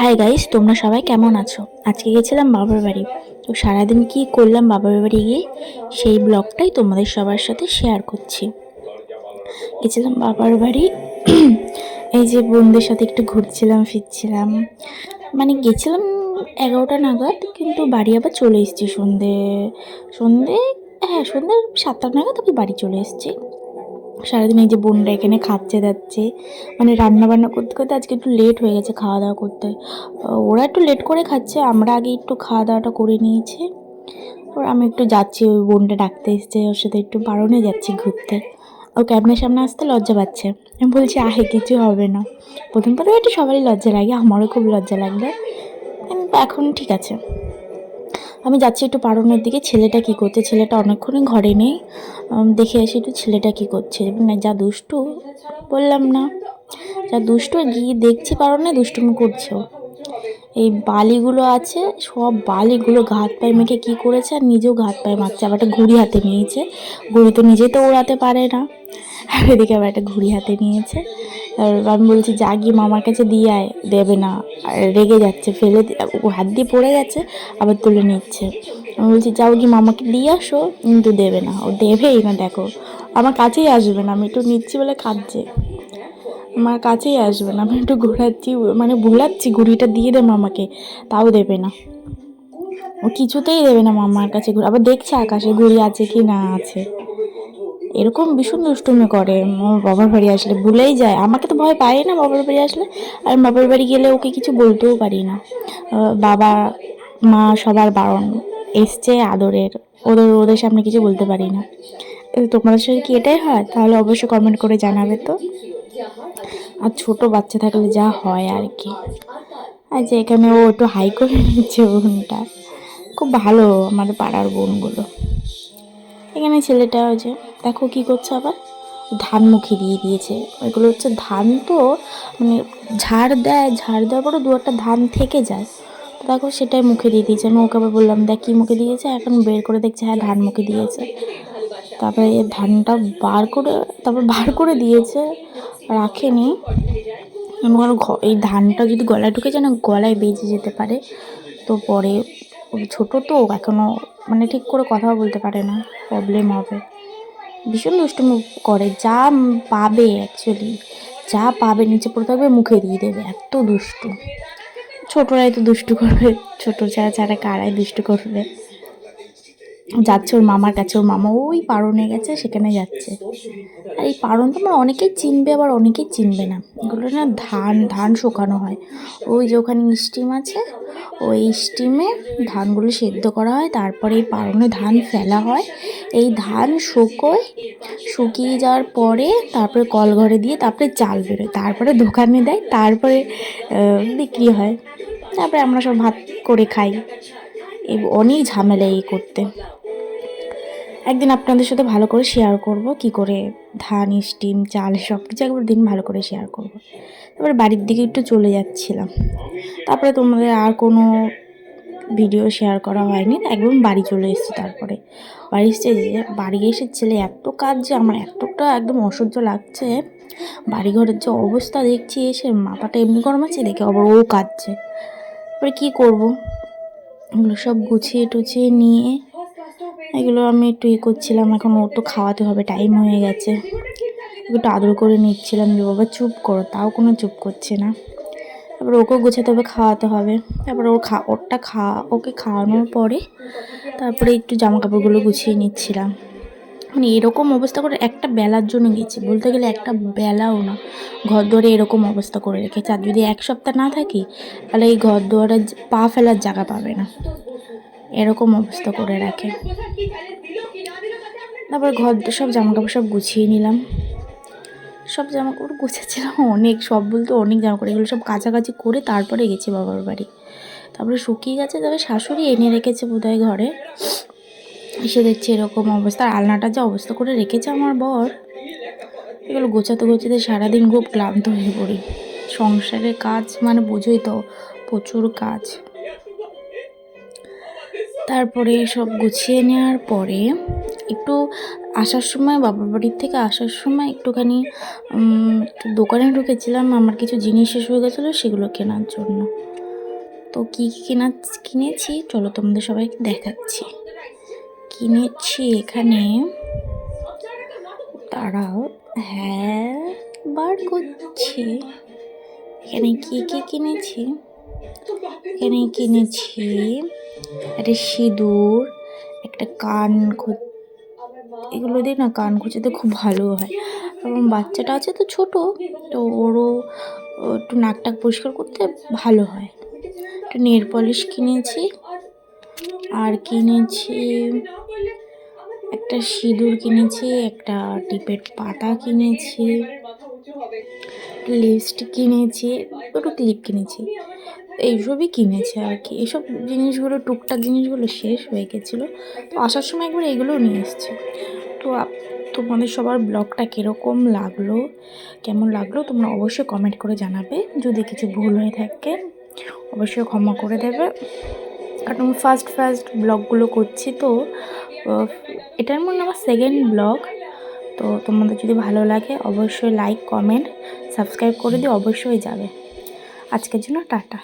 Hi guys, তোমরা সবাই কেমন আছো? আজকে গেছিলাম বাবার বাড়ি। তো সারাদিন কি করলাম বাবার বাড়ি গিয়ে সেই ব্লগটাই তোমাদের সবার সাথে শেয়ার করছি। গেছিলাম বাবার বাড়ি। এই যে বোনদের সাথে একটু ঘুরছিলাম ফিরছিলাম, মানে গেছিলাম 11টা নাগাদ, কিন্তু বাড়ি আবার চলে এসেছি সন্ধে সন্ধে হ্যাঁ, সন্ধে 7টা নাগাদ আমি বাড়ি চলে এসেছি। সারাদিন এই যে বোনরা এখানে খাচ্ছে যাচ্ছে, মানে রান্না বান্না করতে করতে আজকে একটু লেট হয়ে গেছে খাওয়া দাওয়া করতে। ওরা একটু লেট করে খাচ্ছে, আমরা আগে একটু খাওয়া দাওয়াটা করে নিয়েছি। ওর আমি একটু যাচ্ছি, ওই বোনটা ডাকতে এসছে, ওর সাথে একটু বারণে যাচ্ছি ঘুরতে। ও ক্যাবিনের সামনে আসতে লজ্জা পাচ্ছে। আমি বলছি আহে কিছু হবে না। প্রথম প্রথম একটু সবারই লজ্জা লাগে, আমারও খুব লজ্জা লাগবে, কিন্তু এখন ঠিক আছে। আমি যাচ্ছি একটু পারনের দিকে। ছেলেটা কি করছে, ছেলেটা অনেকক্ষণই ঘরে নেই। দেখে আসি একটু ছেলেটা কি করছে। মানে যা দুষ্টু, বললাম না, যা দুষ্টু, গিয়ে দেখছি পারনে দুষ্টুমি করছে ও। এই বালিগুলো আছে, সব বালিগুলো ঘাত পায়ে মেখে কী করেছে, আর নিজেও ঘাত পায়ে মাখছে। আবার একটা ঘুড়ি হাতে নিয়েছে, ঘুড়ি তো নিজে তো ওড়াতে পারে না, আর এদিকে আবার একটা ঘুড়ি হাতে নিয়েছে। আর আমি বলছি যা গিয়ে মামার কাছে দিয়ে আয়, দেবে না, আর রেগে যাচ্ছে, ও হাত দিয়ে পড়ে গেছে, আবার তুলে নিচ্ছে। আমি বলছি যাও গিয়ে মামাকে দিয়ে আসো, কিন্তু দেবে না, ও দেবেই না। দেখো, আমার কাছেই আসবে না, আমি একটু নিচ্ছি বলে কাঁদছে, আমার কাছেই আসবে না। আমি একটু ঘোরাচ্ছি, মানে ভুলাচ্ছি ঘুড়িটা দিয়ে দে মামাকে, তাও দেবে না, ও কিছুতেই দেবে না মামার কাছে ঘুরে। আবার দেখছে আকাশে ঘুড়ি আছে কি না আছে, এরকম ভীষণ দুষ্টুমি করে। আমার বাবার বাড়ি আসলে ভুলেই যায়, আমাকে তো ভয় পায় না বাবার বাড়ি আসলে, আর বাবার বাড়ি গেলে ওকে কিছু বলতেও পারি না। বাবা মা সবার বারণ, এসছে আদরের, ওদের সামনে কিছু বলতে পারি না। তোমাদের সাথে কি এটাই হয়? তাহলে অবশ্যই কমেন্ট করে জানাবে তো। আর ছোট বাচ্চা থাকলে যা হয় আর কি। আর যে এখানে ও একটু হাই করে নিচ্ছে, বোনটা খুব ভালো, আমার পাড়ার বোনগুলো। এখানে ছেলেটা ওই যে দেখো কি করছে, আবার ধান মুখে দিয়ে দিয়েছে। ওইগুলো হচ্ছে ধান, তো মানে ঝাড় দেয়, ঝাড় দেওয়ার পরে দু একটা ধান থেকে যায়, তো দেখো সেটাই মুখে দিয়ে দিয়েছে। আমি ওকে আবার বললাম দেখ কী মুখে দিয়েছে, এখন বের করে দেখছে হ্যাঁ ধান মুখে দিয়েছে। তারপরে এই ধানটা বার করে দিয়েছে, রাখেনি। আমার এই ধানটা যদি গলায় ঢুকে যায় না, গলায় বেজে যেতে পারে। তো পরে ছোটো তো এখনও, মানে ঠিক করে কথাও বলতে পারে না, প্রবলেম হবে। ভীষণ দুষ্টুমি করে, যা পাবে অ্যাকচুয়ালি, যা পাবে নিচে পড়ে থাকবে মুখে দিয়ে দেবে, এত দুষ্টু। ছোটরাই তো দুষ্টু করবে, ছোটো ছাড়া ছাড়া কারাই দুষ্টু করবে। যাচ্ছে ওর মামার কাছে, ওর মামা ওই পারনে গেছে, সেখানে যাচ্ছে। আর এই পারন তো আমার অনেকেই চিনবে, আবার অনেকেই চিনবে না। এগুলো না ধান শুকানো হয়, ওই যে ওখানে স্টিম আছে, ওই স্টিমে ধানগুলো সেদ্ধ করা হয়, তারপরে এই পারনে ধান ফেলা হয়। এই ধান শুকিয়ে যাওয়ার পরে তারপরে কলঘরে দিয়ে তারপরে চাল বেরোয়, তারপরে দোকানে দেয়, তারপরে বিক্রি হয়, তারপরে আমরা সব ভাত করে খাই। এই অনেক ঝামেলা এই করতে। একদিন আপনাদের সাথে ভালো করে শেয়ার করব কি করে ধান, স্টিম, চাল সব কিছু একবার দিন ভালো করে শেয়ার করব। তারপরে বাড়ির দিকে একটু চলে যাচ্ছিলাম, তারপরে তোমাদের আর কোনো ভিডিও শেয়ার করা হয়নি, একদম বাড়ি চলে এসেছি। তারপরে বাড়ি এসে ছেলে এত কাজ যে আমার এতটা একদম অসহ্য লাগছে। বাড়িঘরের যে অবস্থা দেখছি, এসে মাথাটা এমনি গরম আছে, দেখে আবার ও কাঁদছে। তারপরে কী করব, এগুলো সব গুছিয়ে টুছিয়ে নিয়ে এগুলো আমি একটু করছিলাম। এখন ওর তো খাওয়াতে হবে, টাইম হয়ে গেছে, একটু আদর করে নিচ্ছিলাম যে বাবা চুপ করো, তাও কোনো চুপ করছে না। তারপর ওকেও গোছাতে হবে, খাওয়াতে হবে। তারপর ওকে খাওয়ানোর পরে তারপরে একটু জামা কাপড়গুলো গুছিয়ে নিচ্ছিলাম। মানে এরকম অবস্থা করে একটা বেলার জন্য গেছি, বলতে গেলে একটা বেলাও না, ঘর দুয়ারে এরকম অবস্থা করে রেখেছে। আর যদি এক সপ্তাহ না থাকি, তাহলে এই ঘর দুয়ারে পা ফেলার জায়গা পাবে না, এরকম অবস্থা করে রাখে। তারপর সব জামাকাপড় সব গুছিয়ে নিলাম। সব জামাকাপড় গুছাচ্ছিলাম অনেক, সব বলতে অনেক জামাকাপড়, এগুলো সব কাছাকাছি করে তারপরে গেছি বাবার বাড়ি। তারপরে শুকিয়ে গেছে, তবে শাশুড়ি এনে রেখেছে বোধহয় ঘরে। এসে দেখছি এরকম অবস্থা, আর আলনাটা যা অবস্থা করে রেখেছে আমার বর, এগুলো গোছাতে গোছাতে সারাদিন খুব ক্লান্ত হয়ে পড়ি। সংসারের কাজ মানে বুঝোই তো, প্রচুর কাজ। তারপরে সব গুছিয়ে নেওয়ার পরে একটু আসার সময়, বাবার বাড়ির থেকে আসার সময় একটুখানি একটু দোকানে ঢুকেছিলাম, আমার কিছু জিনিস শেষ হয়ে গেছিলো, সেগুলো কেনার জন্য। তো কী কী কিনেছি চলো তোমাদের সবাইকে দেখাচ্ছি। কিনেছি এখানে, তারাও হ্যাঁ বার করছি। এখানে কী কী কিনেছি, এখানে কিনেছি একটা সিঁদুর, একটা কান এগুলো দিয়ে না কান খুঁজতে খুব ভালো হয়। এবং বাচ্চাটা আছে তো ছোট, তো ওরও একটু নাক টাক পরিষ্কার করতে ভালো হয়। একটা নেল পলিশ কিনেছি, আর কিনেছি একটা সিঁদুর কিনেছি, একটা টিপের পাতা কিনেছি, লিপস্টিক কিনেছি, দুটো ক্লিপ কিনেছি। এইসবই কিনেছি আর কি। এইসব জিনিসগুলো টুকটাক জিনিসগুলো শেষ হয়ে গেছিলো, তো আসার সময় একবার এগুলোও নিয়ে এসেছি। তো তোমাদের সবার ব্লগটা কীরকম লাগলো, কেমন লাগলো তোমরা অবশ্যই কমেন্ট করে জানাবে। যদি কিছু ভুল হয়ে থাকে অবশ্যই ক্ষমা করে দেবে, কারণ ফার্স্ট ব্লগগুলো করছি, তো এটার মধ্যে আমার সেকেন্ড ব্লগ। তো তোমাদের যদি ভালো লাগে অবশ্যই লাইক কমেন্ট সাবস্ক্রাইব করে দিয়ে অবশ্যই যাবে। আজকের জন্য টাটা।